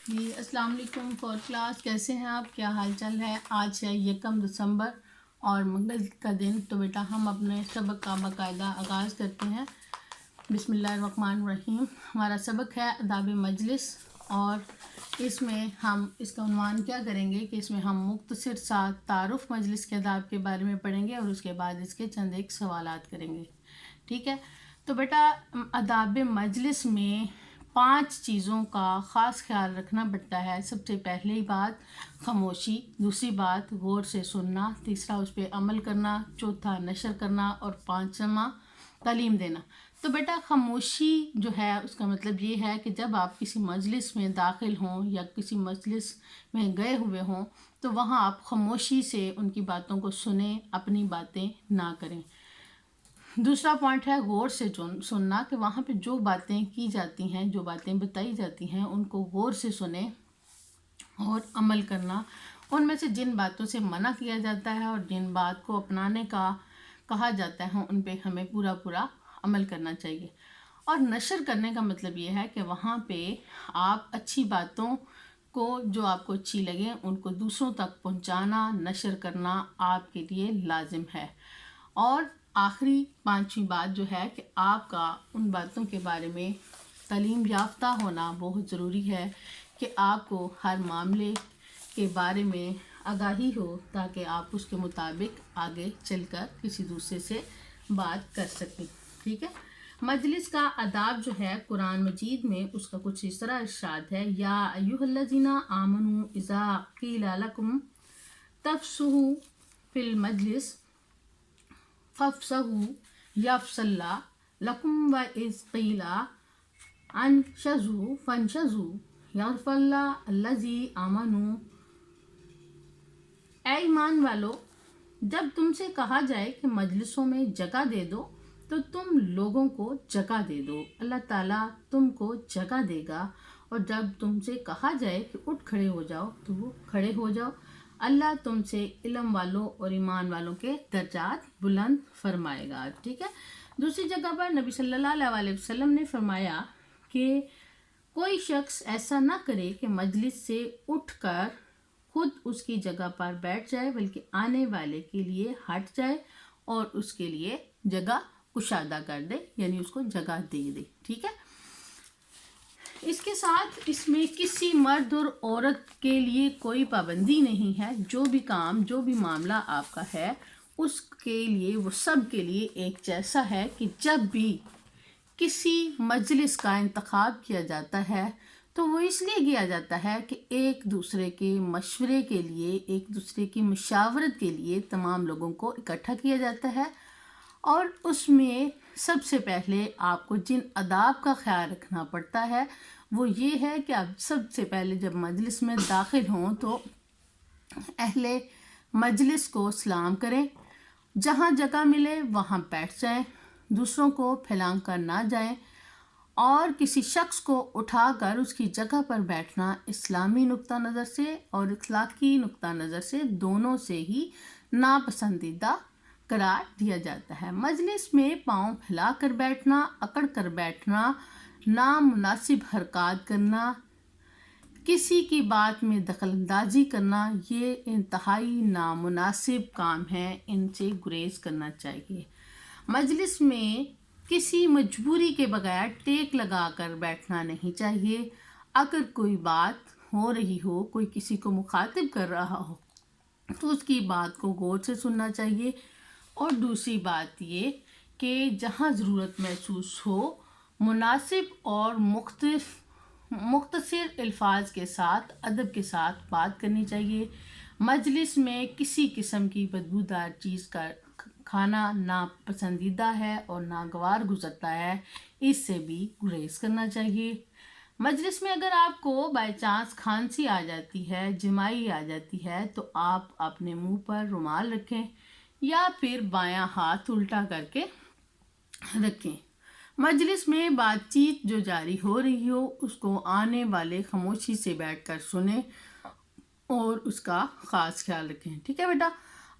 جی السلام علیکم fourth class, کیسے ہیں آپ؟ کیا حال چال ہے؟ آج ہے 1 دسمبر اور منگل کا دن، تو بیٹا ہم اپنے سبق کا باقاعدہ آغاز کرتے ہیں۔ بسم اللہ الرحمن الرحیم۔ ہمارا سبق ہے آداب مجلس، اور اس میں ہم اس کا عنوان کیا کریں گے کہ اس میں ہم مختصر سا تعارف مجلس کے آداب کے بارے میں پڑھیں گے، اور اس کے بعد اس کے چند ایک سوالات کریں گے، ٹھیک ہے؟ تو بیٹا آداب مجلس میں 5 چیزوں کا خاص خیال رکھنا پڑتا ہے۔ سب سے پہلی بات خاموشی، دوسری بات غور سے سننا، تیسرا اس پہ عمل کرنا، چوتھا نشر کرنا، اور پانچواں تعلیم دینا۔ تو بیٹا خاموشی جو ہے اس کا مطلب یہ ہے کہ جب آپ کسی مجلس میں داخل ہوں یا کسی مجلس میں گئے ہوئے ہوں تو وہاں آپ خاموشی سے ان کی باتوں کو سنیں، اپنی باتیں نہ کریں۔ دوسرا پوائنٹ ہے غور سے سننا، کہ وہاں پہ جو باتیں کی جاتی ہیں، جو باتیں بتائی جاتی ہیں، ان کو غور سے سنیں اور عمل کرنا۔ ان میں سے جن باتوں سے منع کیا جاتا ہے اور جن بات کو اپنانے کا کہا جاتا ہے ان پہ ہمیں پورا عمل کرنا چاہیے۔ اور نشر کرنے کا مطلب یہ ہے کہ وہاں پہ آپ اچھی باتوں کو، جو آپ کو اچھی لگیں، ان کو دوسروں تک پہنچانا، نشر کرنا آپ کے لیے لازم ہے۔ اور آخری 5ویں بات جو ہے کہ آپ کا ان باتوں کے بارے میں تعلیم یافتہ ہونا بہت ضروری ہے، کہ آپ کو ہر معاملے کے بارے میں آگاہی ہو تاکہ آپ اس کے مطابق آگے چل کر کسی دوسرے سے بات کر سکیں، ٹھیک ہے؟ مجلس کا آداب جو ہے قرآن مجید میں اس کا کچھ اس طرح ارشاد ہے، یا ایھا الذین آمنوا اذا قیل لکم تفصحوا فی المجلس فافصحوا یفصح اللہ لکم واذ قیل انشزوا فانشزوا یغفر اللہ الذین آمنوا۔ اے ایمان والو، جب تم سے کہا جائے کہ مجلسوں میں جگہ دے دو تو تم لوگوں کو جگہ دے دو، اللہ تعالیٰ تم کو جگہ دے گا۔ اور جب تم سے کہا جائے کہ اٹھ کھڑے ہو جاؤ تو وہ کھڑے ہو جاؤ، اللہ تم سے علم والوں اور ایمان والوں کے درجات بلند فرمائے گا، ٹھیک ہے؟ دوسری جگہ پر نبی صلی اللہ علیہ وسلم نے فرمایا کہ کوئی شخص ایسا نہ کرے کہ مجلس سے اٹھ کر خود اس کی جگہ پر بیٹھ جائے، بلکہ آنے والے کے لیے ہٹ جائے اور اس کے لیے جگہ کشادہ کر دے، یعنی اس کو جگہ دے دے، ٹھیک ہے؟ اس کے ساتھ اس میں کسی مرد اور عورت کے لیے کوئی پابندی نہیں ہے، جو بھی کام، جو بھی معاملہ آپ کا ہے اس کے لیے، وہ سب کے لیے ایک جیسا ہے، کہ جب بھی کسی مجلس کا انتخاب کیا جاتا ہے تو وہ اس لیے کیا جاتا ہے کہ ایک دوسرے کے مشورے کے لیے، ایک دوسرے کی مشاورت کے لیے تمام لوگوں کو اکٹھا کیا جاتا ہے۔ اور اس میں سب سے پہلے آپ کو جن آداب کا خیال رکھنا پڑتا ہے وہ یہ ہے کہ آپ سب سے پہلے جب مجلس میں داخل ہوں تو اہل مجلس کو سلام کریں، جہاں جگہ ملے وہاں بیٹھ جائیں، دوسروں کو پھیلان کر نہ جائیں، اور کسی شخص کو اٹھا کر اس کی جگہ پر بیٹھنا اسلامی نقطہ نظر سے اور اخلاقی نقطہ نظر سے دونوں سے ہی ناپسندیدہ قرار دیا جاتا ہے۔ مجلس میں پاؤں پھیلا کر بیٹھنا، اکڑ کر بیٹھنا، نامناسب حرکات کرنا، کسی کی بات میں دخل اندازی کرنا، یہ انتہائی نامناسب کام ہیں، ان سے گریز کرنا چاہیے۔ مجلس میں کسی مجبوری کے بغیر ٹیک لگا کر بیٹھنا نہیں چاہیے۔ اگر کوئی بات ہو رہی ہو، کوئی کسی کو مخاطب کر رہا ہو تو اس کی بات کو غور سے سننا چاہیے۔ اور دوسری بات یہ کہ جہاں ضرورت محسوس ہو مناسب اور مختصر الفاظ کے ساتھ ادب کے ساتھ بات کرنی چاہیے۔ مجلس میں کسی قسم کی بدبودار چیز کا کھانا ناپسندیدہ ہے اور ناگوار گزرتا ہے، اس سے بھی گریز کرنا چاہیے۔ مجلس میں اگر آپ کو بائی چانس کھانسی آ جاتی ہے، جمائی آ جاتی ہے، تو آپ اپنے منہ پر رومال رکھیں یا پھر بایاں ہاتھ الٹا کر کے رکھیں۔ مجلس میں بات چیت جو جاری ہو رہی ہو اس کو آنے والے خاموشی سے بیٹھ کر سنیں اور اس کا خاص خیال رکھیں، ٹھیک ہے بیٹا؟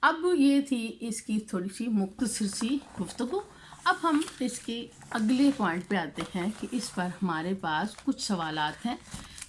اب یہ تھی اس کی تھوڑی سی مختصر سی گفتگو۔ اب ہم اس کے اگلے پوائنٹ پہ آتے ہیں کہ اس پر ہمارے پاس کچھ سوالات ہیں۔